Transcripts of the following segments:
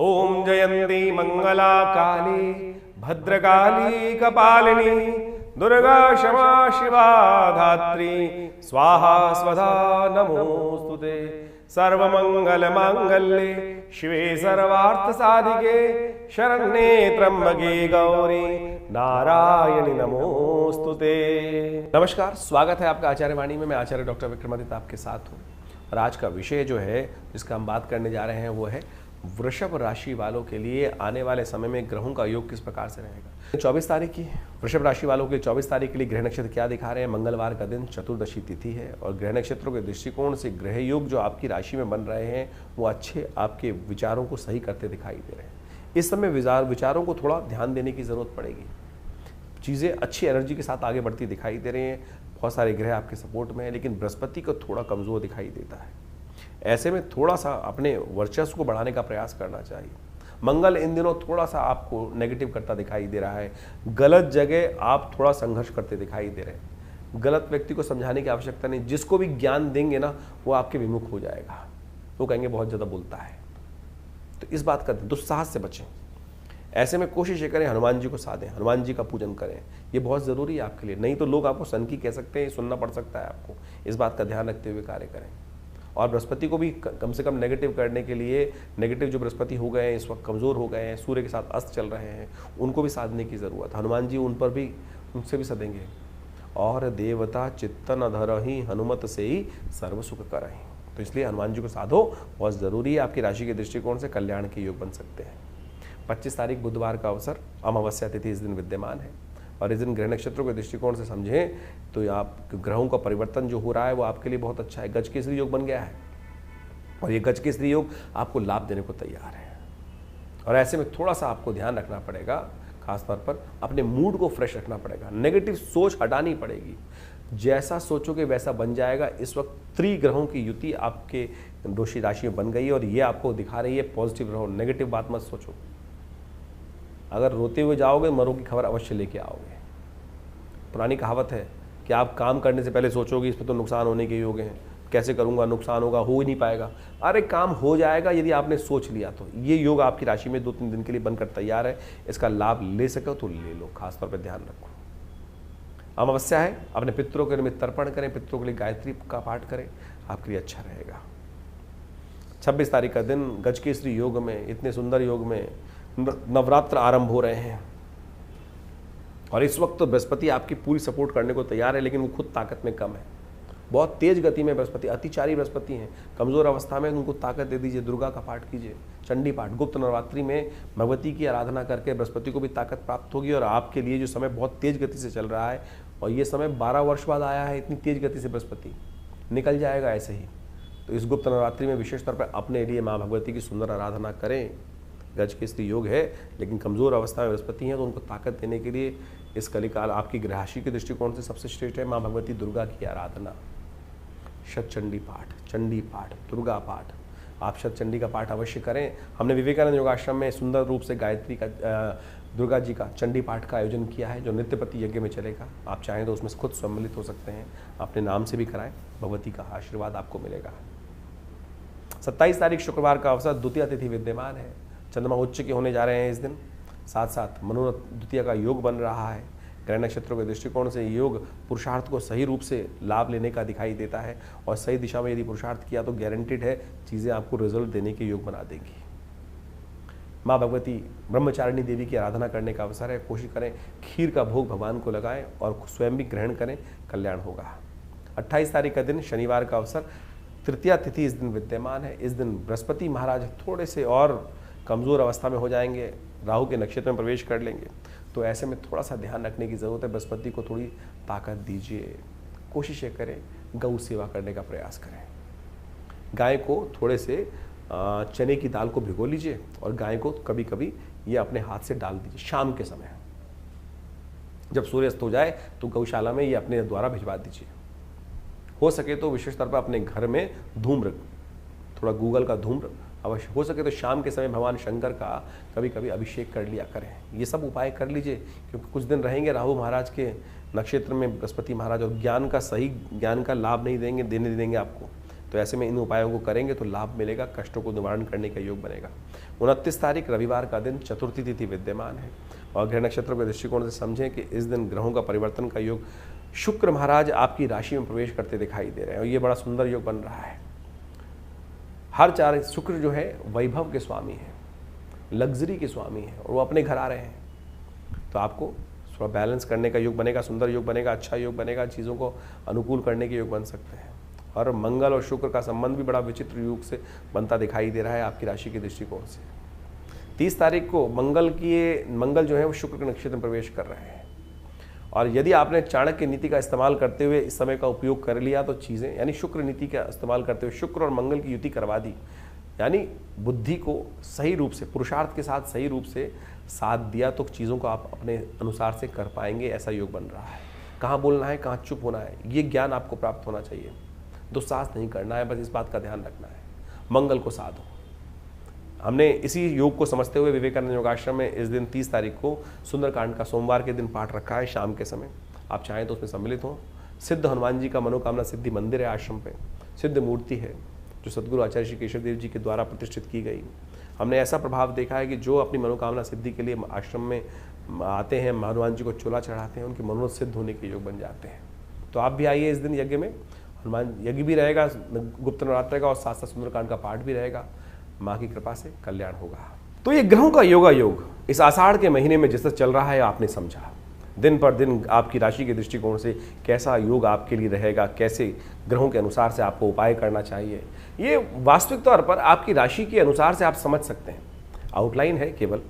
ओम जयंती मंगला काली भद्रकाली कपालिनी दुर्गा क्षमा शिवा धात्री स्वाहा स्वधा नमोस्तुते। सर्वमंगल मांगल्ये शिवे सर्वार्थ साधिके शरण्ये त्र्यंबके गौरी नारायणी नमोस्तुते। नमस्कार, स्वागत है आपका आचार्य वाणी में। मैं आचार्य डॉक्टर विक्रमादित्य आपके साथ हूँ और आज का विषय जो है जिसका हम बात करने जा रहे हैं वो है वृषभ राशि वालों के लिए आने वाले समय में ग्रहों का योग किस प्रकार से रहेगा। 24 तारीख की वृषभ राशि वालों के 24 तारीख के लिए ग्रह नक्षत्र क्या दिखा रहे हैं। मंगलवार का दिन, चतुर्दशी तिथि है और ग्रह नक्षत्रों के दृष्टिकोण से ग्रह योग जो आपकी राशि में बन रहे हैं वो अच्छे आपके विचारों को सही करते दिखाई दे रहे हैं। इस समय विचारों को थोड़ा ध्यान देने की जरूरत पड़ेगी। चीज़ें अच्छी एनर्जी के साथ आगे बढ़ती दिखाई दे रही हैं। बहुत सारे ग्रह आपके सपोर्ट में है, लेकिन बृहस्पति को थोड़ा कमजोर दिखाई देता है। ऐसे में थोड़ा सा अपने वर्चस्व को बढ़ाने का प्रयास करना चाहिए। मंगल इन दिनों थोड़ा सा आपको नेगेटिव करता दिखाई दे रहा है। गलत जगह आप थोड़ा संघर्ष करते दिखाई दे रहे हैं। गलत व्यक्ति को समझाने की आवश्यकता नहीं। जिसको भी ज्ञान देंगे ना वो आपके विमुख हो जाएगा। वो कहेंगे बहुत ज़्यादा बोलता है। तो इस बात का दुस्साहस से बचें। ऐसे में कोशिश ये करें हनुमान जी को साधें, हनुमान जी का पूजन करें। ये बहुत ज़रूरी है आपके लिए। नहीं तो लोग आपको सनकी कह सकते हैं, सुनना पड़ सकता है आपको। इस बात का ध्यान रखते हुए कार्य करें। और बृहस्पति को भी कम से कम नेगेटिव करने के लिए, नेगेटिव जो बृहस्पति हो गए हैं इस वक्त कमज़ोर हो गए हैं, सूर्य के साथ अस्त चल रहे हैं, उनको भी साधने की ज़रूरत। हनुमान जी उन पर भी, उनसे भी सदेंगे। और देवता चित्तन अधरहि हनुमत से ही सर्व सुख करहि। तो इसलिए हनुमान जी को साधो, बहुत ज़रूरी है। आपकी राशि के दृष्टिकोण से कल्याण के योग बन सकते हैं। 25 तारीख बुधवार का अवसर, अमावस्या तिथि इस दिन विद्यमान है और इस दिन ग्रह नक्षत्रों के दृष्टिकोण से समझें तो आप ग्रहों का परिवर्तन जो हो रहा है वो आपके लिए बहुत अच्छा है। गज केसरी योग बन गया है और ये गज केसरी योग आपको लाभ देने को तैयार है। और ऐसे में थोड़ा सा आपको ध्यान रखना पड़ेगा, खासतौर पर अपने मूड को फ्रेश रखना पड़ेगा। नेगेटिव सोच हटानी पड़ेगी। जैसा सोचोगे वैसा बन जाएगा। इस वक्त त्रिग्रहों की युति आपके दोषी राशि में बन गई है और ये आपको दिखा रही है पॉजिटिव रहो, नेगेटिव बात मत सोचो। अगर रोते हुए जाओगे मरो की खबर अवश्य लेके आओगे। पुरानी कहावत है कि आप काम करने से पहले सोचोगे इस पर तो नुकसान होने के योग हैं, कैसे करूंगा, नुकसान होगा, हो ही नहीं पाएगा। अरे काम हो जाएगा यदि आपने सोच लिया तो। ये योग आपकी राशि में 2-3 दिन के लिए बनकर तैयार है। इसका लाभ ले सको तो ले लो, खासतौर पर ध्यान रखो। अमावस्या है, अपने पितरों के निमित्त तर्पण करें, पितरों के लिए गायत्री का पाठ करें, आपके लिए अच्छा रहेगा। 26 तारीख का दिन गज केसरी योग में, इतने सुंदर योग में नवरात्र आरंभ हो रहे हैं और इस वक्त तो बृहस्पति आपकी पूरी सपोर्ट करने को तैयार है, लेकिन वो खुद ताकत में कम है। बहुत तेज गति में बृहस्पति, अतिचारी बृहस्पति हैं। कमजोर अवस्था में उनको ताकत दे दीजिए। दुर्गा का पाठ कीजिए, चंडी पाठ। गुप्त नवरात्रि में भगवती की आराधना करके बृहस्पति को भी ताकत प्राप्त होगी और आपके लिए जो समय बहुत तेज गति से चल रहा है और ये समय 12 वर्ष बाद आया है, इतनी तेज गति से बृहस्पति निकल जाएगा ऐसे ही। तो इस गुप्त नवरात्रि में विशेष तौर पर अपने लिए माँ भगवती की सुंदर आराधना करें। गज केसरी योग है, लेकिन कमजोर अवस्था में बृहस्पति हैं तो उनको ताकत देने के लिए इस कलिकाल आपकी ग्रह राशि के दृष्टिकोण से सबसे श्रेष्ठ है माँ भगवती दुर्गा की आराधना। शतचंडी पाठ, चंडी पाठ, दुर्गा पाठ। आप शतचंडी का पाठ अवश्य करें। हमने विवेकानंद योगाश्रम में सुंदर रूप से गायत्री का, दुर्गा जी का चंडी पाठ का आयोजन किया है जो नित्यपति यज्ञ में चलेगा। आप चाहें तो उसमें खुद सम्मिलित हो सकते हैं, अपने नाम से भी कराएं, भगवती का आशीर्वाद आपको मिलेगा। 27 तारीख शुक्रवार का अवसर, द्वितीया तिथि विद्यमान है। चंद्रमा उच्च के होने जा रहे हैं इस दिन। साथ साथ मनोरथ द्वितीय का योग बन रहा है। ग्रह नक्षत्रों के दृष्टिकोण से योग पुरुषार्थ को सही रूप से लाभ लेने का दिखाई देता है और सही दिशा में यदि पुरुषार्थ किया तो गारंटीड है चीज़ें आपको रिजल्ट देने के योग बना देंगी। माँ भगवती ब्रह्मचारिणी देवी की आराधना करने का अवसर है। कोशिश करें खीर का भोग भगवान को लगाएं और स्वयं भी ग्रहण करें, कल्याण होगा। 28 तारीख का दिन शनिवार का अवसर, तृतीया तिथि इस दिन विद्यमान है। इस दिन बृहस्पति महाराज थोड़े से और कमज़ोर अवस्था में हो जाएंगे, राहु के नक्षत्र में प्रवेश कर लेंगे। तो ऐसे में थोड़ा सा ध्यान रखने की ज़रूरत है। बृहस्पति को थोड़ी ताकत दीजिए। कोशिश करें गौ सेवा करने का प्रयास करें। गाय को थोड़े से चने की दाल को भिगो लीजिए और गाय को कभी कभी ये अपने हाथ से डाल दीजिए। शाम के समय जब सूर्यास्त हो जाए तो गौशाला में ये अपने द्वारा भिजवा दीजिए। हो सके तो विशेष तौर पर अपने घर में धूम्र, थोड़ा गूगल का धूम्र अवश्य, हो सके तो शाम के समय भगवान शंकर का कभी कभी अभिषेक कर लिया करें। ये सब उपाय कर लीजिए क्योंकि कुछ दिन रहेंगे राहु महाराज के नक्षत्र में बृहस्पति महाराज और ज्ञान का, सही ज्ञान का लाभ नहीं देंगे, देने आपको। तो ऐसे में इन उपायों को करेंगे तो लाभ मिलेगा, कष्टों को निवारण करने का योग बनेगा। 29 तारीख रविवार का दिन, चतुर्थी तिथि विद्यमान है और ग्रह नक्षत्रों के दृष्टिकोण से समझें कि इस दिन ग्रहों का परिवर्तन का योग, शुक्र महाराज आपकी राशि में प्रवेश करते दिखाई दे रहे हैं और ये बड़ा सुंदर योग बन रहा है। हर चार शुक्र जो है वैभव के स्वामी है, लग्जरी के स्वामी है और वो अपने घर आ रहे हैं, तो आपको थोड़ा बैलेंस करने का योग बनेगा, सुंदर योग बनेगा, अच्छा योग बनेगा, चीज़ों को अनुकूल करने के योग बन सकते हैं। और मंगल और शुक्र का संबंध भी बड़ा विचित्र योग से बनता दिखाई दे रहा है आपकी राशि के दृष्टिकोण से। 30 तारीख को मंगल जो है वो शुक्र के नक्षत्र में प्रवेश कर रहे हैं और यदि आपने चाणक्य नीति का इस्तेमाल करते हुए इस समय का उपयोग कर लिया तो चीज़ें, यानी शुक्र नीति का इस्तेमाल करते हुए शुक्र और मंगल की युति करवा दी, यानी बुद्धि को सही रूप से, पुरुषार्थ के साथ सही रूप से साथ दिया तो चीज़ों को आप अपने अनुसार से कर पाएंगे, ऐसा योग बन रहा है। कहाँ बोलना है, कहाँ चुप होना है, ये ज्ञान आपको प्राप्त होना चाहिए। दुस्साहस नहीं करना है, बस इस बात का ध्यान रखना है। मंगल को साधो। हमने इसी योग को समझते हुए विवेकानंद योगाश्रम में इस दिन 30 तारीख को सुंदरकांड का सोमवार के दिन पाठ रखा है शाम के समय। आप चाहें तो उसमें सम्मिलित हों। सिद्ध हनुमान जी का मनोकामना सिद्धि मंदिर है आश्रम पे, सिद्ध मूर्ति है जो सदगुरु आचार्य श्री केशव देव जी के द्वारा प्रतिष्ठित की गई। हमने ऐसा प्रभाव देखा है कि जो अपनी मनोकामना सिद्धि के लिए आश्रम में आते हैं, हनुमान जी को चोला चढ़ाते हैं, उनके मनोरथ सिद्ध होने के योग बन जाते हैं। तो आप भी आइए इस दिन यज्ञ में, हनुमान यज्ञ भी रहेगा, गुप्त नवरात्र का और साथ साथ सुंदरकांड का पाठ भी रहेगा। माँ की कृपा से कल्याण होगा। तो ये ग्रहों का योगा योग इस आषाढ़ के महीने में जिस तरह चल रहा है आपने समझा। दिन पर दिन आपकी राशि के दृष्टिकोण से कैसा योग आपके लिए रहेगा, कैसे ग्रहों के अनुसार से आपको उपाय करना चाहिए, ये वास्तविक तौर पर आपकी राशि के अनुसार से आप समझ सकते हैं। आउटलाइन है केवल।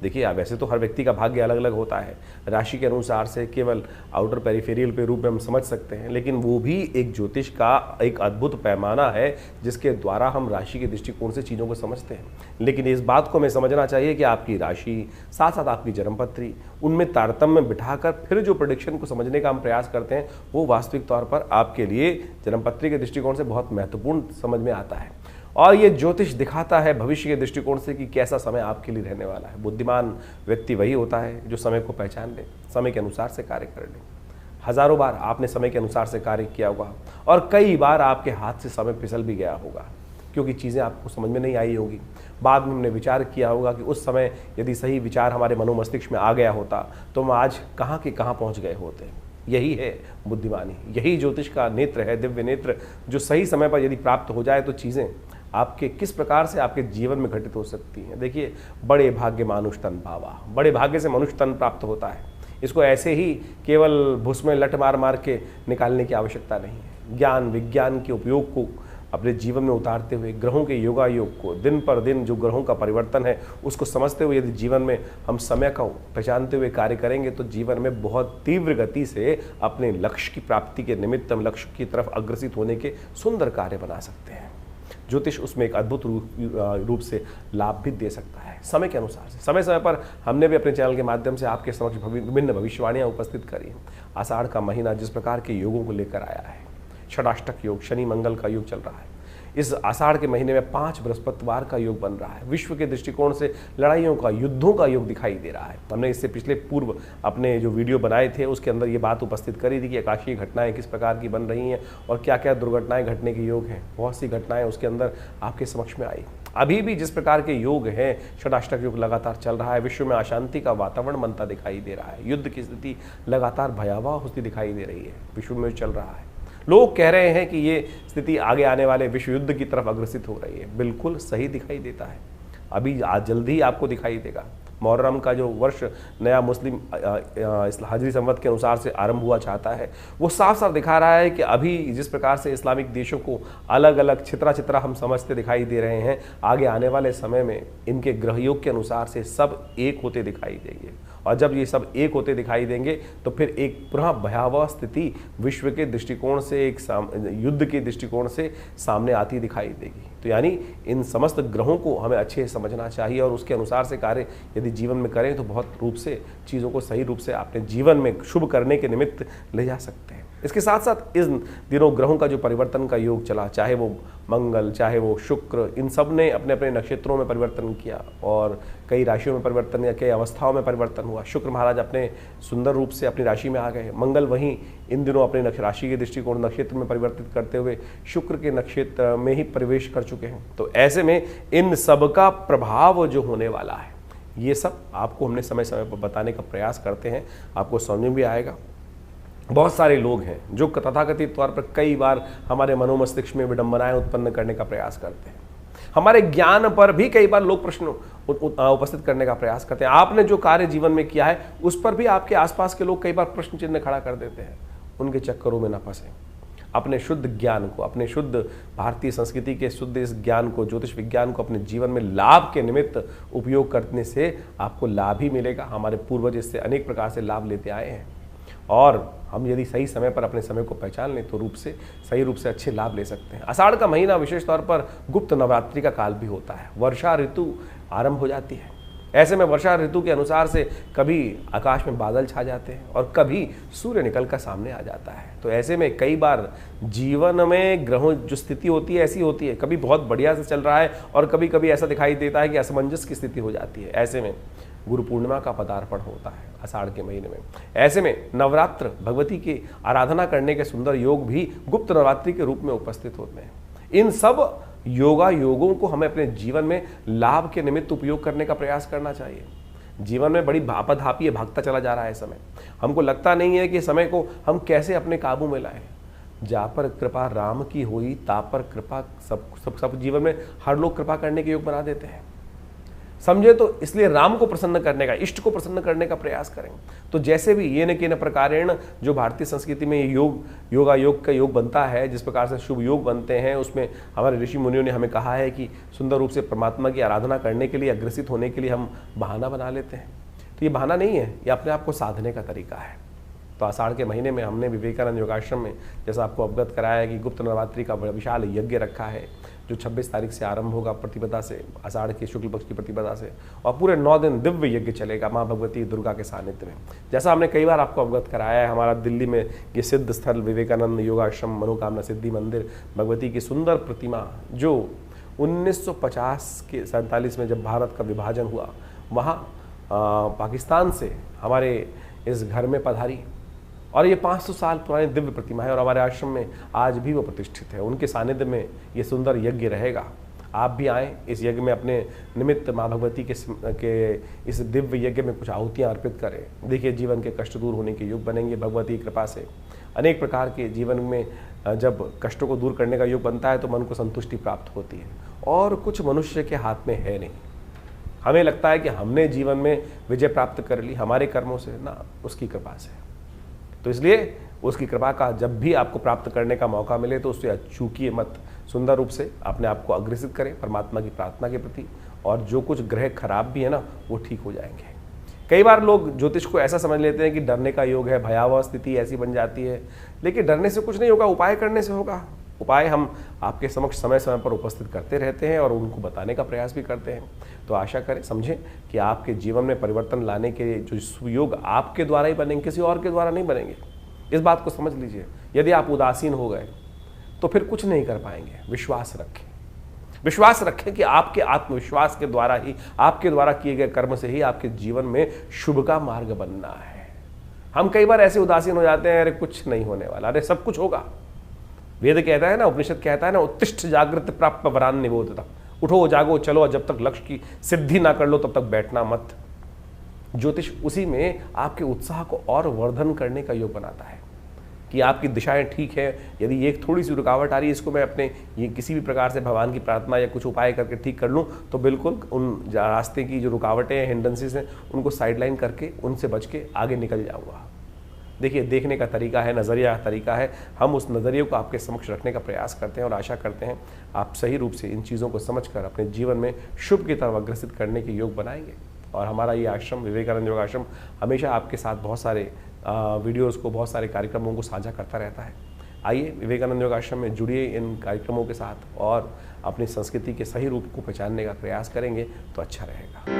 देखिए आप वैसे तो हर व्यक्ति का भाग्य अलग अलग होता है, राशि के अनुसार से केवल आउटर पेरिफेरियल पे रूप में हम समझ सकते हैं, लेकिन वो भी एक ज्योतिष का एक अद्भुत पैमाना है जिसके द्वारा हम राशि के दृष्टिकोण से चीज़ों को समझते हैं। लेकिन इस बात को हमें समझना चाहिए कि आपकी राशि साथ साथ आपकी जन्मपत्री, उनमें तारतम्य बिठाकर फिर जो प्रेडिक्शन को समझने का हम प्रयास करते हैं वो वास्तविक तौर पर आपके लिए जन्मपत्री के दृष्टिकोण से बहुत महत्वपूर्ण समझ में आता है। और ये ज्योतिष दिखाता है भविष्य के दृष्टिकोण से कि कैसा समय आपके लिए रहने वाला है। बुद्धिमान व्यक्ति वही होता है जो समय को पहचान ले, समय के अनुसार से कार्य कर ले। हजारों बार आपने समय के अनुसार से कार्य किया होगा और कई बार आपके हाथ से समय फिसल भी गया होगा क्योंकि चीज़ें आपको समझ में नहीं आई होगी। बाद में हमने विचार किया होगा कि उस समय यदि सही विचार हमारे मनोमस्तिष्क में आ गया होता तो हम आज कहाँ के कहाँ पहुँच गए होते। यही है बुद्धिमानी, यही ज्योतिष का नेत्र है, दिव्य नेत्र, जो सही समय पर यदि प्राप्त हो जाए तो चीज़ें आपके किस प्रकार से आपके जीवन में घटित हो सकती हैं। देखिए, बड़े भाग्य मानुष तन पावा, बड़े भाग्य से मनुष्य तन प्राप्त होता है। इसको ऐसे ही केवल भूस में लट मार मार के निकालने की आवश्यकता नहीं है। ज्ञान विज्ञान के उपयोग को अपने जीवन में उतारते हुए, ग्रहों के योगा योग को, दिन पर दिन जो ग्रहों का परिवर्तन है उसको समझते हुए यदि जीवन में हम समय को पहचानते हुए कार्य करेंगे तो जीवन में बहुत तीव्र गति से अपने लक्ष्य की प्राप्ति के निमित्त हम लक्ष्य की तरफ अग्रसित होने के सुंदर कार्य बना सकते हैं। ज्योतिष उसमें एक अद्भुत रूप से लाभ भी दे सकता है समय के अनुसार से। समय समय पर हमने भी अपने चैनल के माध्यम से आपके समक्ष विभिन्न भविष्यवाणियाँ उपस्थित करी हैं। आषाढ़ का महीना जिस प्रकार के योगों को लेकर आया है, षडाष्टक योग, शनि मंगल का योग चल रहा है। इस आषाढ़ के महीने में 5 बृहस्पतिवार का योग बन रहा है। विश्व के दृष्टिकोण से लड़ाइयों का, युद्धों का योग दिखाई दे रहा है। हमने इससे पिछले पूर्व अपने जो वीडियो बनाए थे उसके अंदर ये बात उपस्थित करी थी कि आकाशीय घटनाएं किस प्रकार की बन रही हैं और क्या क्या दुर्घटनाएं घटने के योग हैं। बहुत सी घटनाएं उसके अंदर आपके समक्ष में आई। अभी भी जिस प्रकार के योग हैं, षडाष्टक योग लगातार चल रहा है। विश्व में अशांति का वातावरण बनता दिखाई दे रहा है। युद्ध की स्थिति लगातार भयावह होती दिखाई दे रही है, विश्व में चल रहा है। लोग कह रहे हैं कि ये स्थिति आगे आने वाले विश्व युद्ध की तरफ अग्रसित हो रही है। बिल्कुल सही दिखाई देता है। अभी आज जल्दी ही आपको दिखाई देगा। मुहर्रम का जो वर्ष नया मुस्लिम हिजरी संवत के अनुसार से आरंभ हुआ चाहता है, वो साफ साफ दिखा रहा है कि अभी जिस प्रकार से इस्लामिक देशों को अलग अलग छितरा छितरा हम समझते दिखाई दे रहे हैं, आगे आने वाले समय में इनके ग्रहयोग के अनुसार से सब एक होते दिखाई देंगे। और जब ये सब एक होते दिखाई देंगे तो फिर एक पुनः भयावह स्थिति विश्व के दृष्टिकोण से, एक युद्ध के दृष्टिकोण से सामने आती दिखाई देगी। तो यानी इन समस्त ग्रहों को हमें अच्छे से समझना चाहिए और उसके अनुसार से कार्य यदि जीवन में करें तो बहुत रूप से चीज़ों को सही रूप से अपने जीवन में शुभ करने के निमित्त ले जा सकते हैं। इसके साथ साथ इस दिनों ग्रहों का जो परिवर्तन का योग चला, चाहे वो मंगल, चाहे वो शुक्र, इन सब ने अपने अपने नक्षत्रों में परिवर्तन किया और कई राशियों में परिवर्तन या कई अवस्थाओं में परिवर्तन हुआ। शुक्र महाराज अपने सुंदर रूप से अपनी राशि में आ गए। मंगल वहीं इन दिनों अपने राशि के दृष्टिकोण नक्षत्र में परिवर्तित करते हुए शुक्र के नक्षत्र में ही प्रवेश कर चुके हैं। तो ऐसे में इन सब का प्रभाव जो होने वाला है, ये सब आपको हमने समय समय पर बताने का प्रयास करते हैं, आपको समझ में भी आएगा। बहुत सारे लोग हैं जो तथाकथित तौर पर कई बार हमारे मनोमस्तिष्क में विडंबनाएं उत्पन्न करने का प्रयास करते हैं। हमारे ज्ञान पर भी कई बार लोग प्रश्न उपस्थित करने का प्रयास करते हैं। आपने जो कार्य जीवन में किया है उस पर भी आपके आसपास के लोग कई बार प्रश्न चिन्ह खड़ा कर देते हैं। उनके चक्करों में न फंसे। अपने शुद्ध ज्ञान को, अपने शुद्ध भारतीय संस्कृति के शुद्ध इस ज्ञान को, ज्योतिष विज्ञान को अपने जीवन में लाभ के निमित्त उपयोग करने से आपको लाभ ही मिलेगा। हमारे पूर्वज इससे अनेक प्रकार से लाभ लेते आए हैं और हम यदि सही समय पर अपने समय को पहचान लें तो सही रूप से अच्छे लाभ ले सकते हैं। आषाढ़ का महीना विशेष तौर पर गुप्त नवरात्रि का काल भी होता है। वर्षा ऋतु आरंभ हो जाती है। ऐसे में वर्षा ऋतु के अनुसार से कभी आकाश में बादल छा जाते हैं और कभी सूर्य निकल कर सामने आ जाता है। तो ऐसे में कई बार जीवन में ग्रहों जो स्थिति होती है ऐसी होती है, कभी बहुत बढ़िया से चल रहा है और कभी कभी ऐसा दिखाई देता है कि असमंजस की स्थिति हो जाती है। ऐसे में गुरु पूर्णिमा का पदार्पण होता है आषाढ़ के महीने में। ऐसे में नवरात्र भगवती की आराधना करने के सुंदर योग भी गुप्त नवरात्रि के रूप में उपस्थित होते हैं। इन सब योगों को हमें अपने जीवन में लाभ के निमित्त उपयोग करने का प्रयास करना चाहिए। जीवन में बड़ी आपाधापी है, भागता चला जा रहा है समय। हमको लगता नहीं है कि समय को हम कैसे अपने काबू में लाएं। जा पर कृपा राम की हुई, ता पर कृपा सब जीवन में हर लोग कृपा करने के योग बना देते हैं, समझे। तो इसलिए राम को प्रसन्न करने का, इष्ट को प्रसन्न करने का प्रयास करें। तो जैसे भी ये न के न प्रकारेण जो भारतीय संस्कृति में योग का योग बनता है, जिस प्रकार से शुभ योग बनते हैं, उसमें हमारे ऋषि मुनियों ने हमें कहा है कि सुंदर रूप से परमात्मा की आराधना करने के लिए, अग्रसित होने के लिए हम बहाना बना लेते हैं। तो ये बहाना नहीं है, ये अपने आप को साधने का तरीका है। तो आषाढ़ के महीने में हमने विवेकानंद योगाश्रम में जैसा आपको अवगत कराया है कि गुप्त नवरात्रि का विशाल यज्ञ रखा है जो 26 तारीख से आरंभ होगा प्रतिपदा से, आषाढ़ के शुक्ल पक्ष की प्रतिपदा से, और पूरे 9 दिन दिव्य यज्ञ चलेगा माँ भगवती दुर्गा के सानिध्य में। जैसा हमने कई बार आपको अवगत कराया है, हमारा दिल्ली में ये सिद्ध स्थल विवेकानंद योगाश्रम मनोकामना सिद्धि मंदिर, भगवती की सुंदर प्रतिमा जो 1947 में जब भारत का विभाजन हुआ, वहाँ पाकिस्तान से हमारे इस घर में पधारी और ये 500 साल पुरानी दिव्य प्रतिमा है और हमारे आश्रम में आज भी वो प्रतिष्ठित है। उनके सानिध्य में ये सुंदर यज्ञ रहेगा। आप भी आएँ इस यज्ञ में, अपने निमित्त माँ भगवती के इस दिव्य यज्ञ में कुछ आहुतियाँ अर्पित करें। देखिए जीवन के कष्ट दूर होने के योग बनेंगे भगवती की कृपा से। अनेक प्रकार के जीवन में जब कष्टों को दूर करने का योग बनता है तो मन को संतुष्टि प्राप्त होती है और कुछ मनुष्य के हाथ में है नहीं। हमें लगता है कि हमने जीवन में विजय प्राप्त कर ली हमारे कर्मों से, ना, उसकी कृपा से। तो इसलिए उसकी कृपा का जब भी आपको प्राप्त करने का मौका मिले तो उससे चूकिए मत। सुंदर रूप से अपने आप को अग्रसित करें परमात्मा की प्रार्थना के प्रति, और जो कुछ ग्रह खराब भी है ना वो ठीक हो जाएंगे। कई बार लोग ज्योतिष को ऐसा समझ लेते हैं कि डरने का योग है, भयावह स्थिति ऐसी बन जाती है, लेकिन डरने से कुछ नहीं होगा, उपाय करने से होगा। उपाय हम आपके समक्ष समय समय पर उपस्थित करते रहते हैं और उनको बताने का प्रयास भी करते हैं। तो आशा करें, समझें कि आपके जीवन में परिवर्तन लाने के जो योग आपके द्वारा ही बनेंगे, किसी और के द्वारा नहीं बनेंगे। इस बात को समझ लीजिए। यदि आप उदासीन हो गए तो फिर कुछ नहीं कर पाएंगे। विश्वास रखें कि आपके आत्मविश्वास के द्वारा ही, आपके द्वारा किए गए कर्म से ही आपके जीवन में शुभ का मार्ग बनना है। हम कई बार ऐसे उदासीन हो जाते हैं, अरे कुछ नहीं होने वाला, अरे सब कुछ होगा। वेद कहता है ना, उपनिषद कहता है ना, उत्तिष्ठ जागृत प्राप्त वरान निबोधता। उठो जागो चलो, जब तक लक्ष्य की सिद्धि ना कर लो तब तक बैठना मत। ज्योतिष उसी में आपके उत्साह को और वर्धन करने का योग बनाता है कि आपकी दिशाएं ठीक है। यदि एक थोड़ी सी रुकावट आ रही है, इसको मैं अपने ये किसी भी प्रकार से भगवान की प्रार्थना या कुछ उपाय करके ठीक कर लूँ तो बिल्कुल उन रास्ते की जो रुकावटें हैं, हिंड्रेंसेस हैं, उनको साइडलाइन करके उनसे बच के आगे निकल जाऊँगा। देखिए, देखने का तरीका है, नज़रिया का तरीका है। हम उस नज़रिए को आपके समक्ष रखने का प्रयास करते हैं और आशा करते हैं आप सही रूप से इन चीज़ों को समझकर अपने जीवन में शुभ की तरफ अग्रसित करने के योग बनाएंगे। और हमारा ये आश्रम विवेकानंद योगाश्रम हमेशा आपके साथ बहुत सारे वीडियोस को, बहुत सारे कार्यक्रमों को साझा करता रहता है। आइए विवेकानंद योगाश्रम में जुड़िए इन कार्यक्रमों के साथ और अपनी संस्कृति के सही रूप को पहचानने का प्रयास करेंगे तो अच्छा रहेगा।